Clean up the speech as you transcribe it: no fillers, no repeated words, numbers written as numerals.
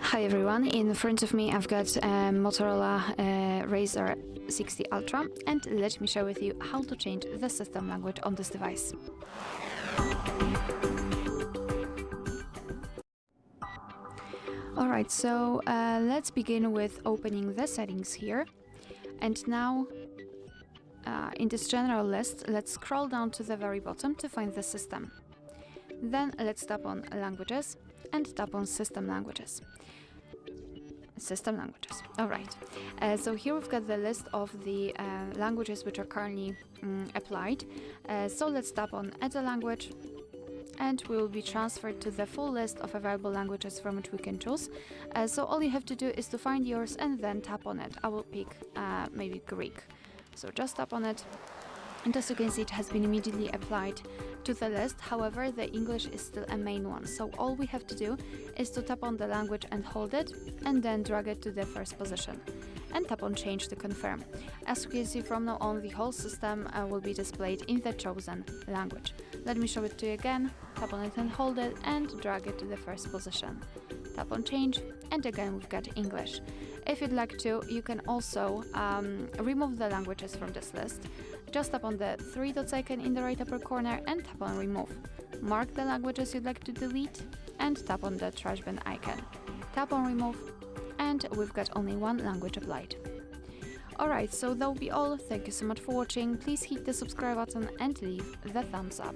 Hi everyone, in front of me I've got a Motorola Razr 60 Ultra, and let me share with you how to change the system language on this device. Alright, so let's begin with opening the settings here, and now in this general list let's scroll down to the very bottom to find the system. Then let's tap on languages and tap on system languages. Alright, so here we've got the list of the languages which are currently applied. So let's tap on add a language, and we will be transferred to the full list of available languages from which we can choose. So all you have to do is to find yours and then tap on it. I will pick maybe Greek. So just tap on it, and as you can see, it has been immediately applied to the list. However, the English is still a main one, so all we have to do is to tap on the language and hold it, and then drag it to the first position, and tap on change to confirm. As you can see, from now on the whole system will be displayed in the chosen language. Let me show it to you again. Tap on it and hold it, and drag it to the first position. Tap on change, and again we've got English. If you'd like to, you can also remove the languages from this list. Just tap on the three dots icon in the right upper corner and tap on remove. Mark the languages you'd like to delete and tap on the trash bin icon. Tap on remove, and we've got only one language applied. Alright, so that will be all. Thank you so much for watching. Please hit the subscribe button and leave the thumbs up.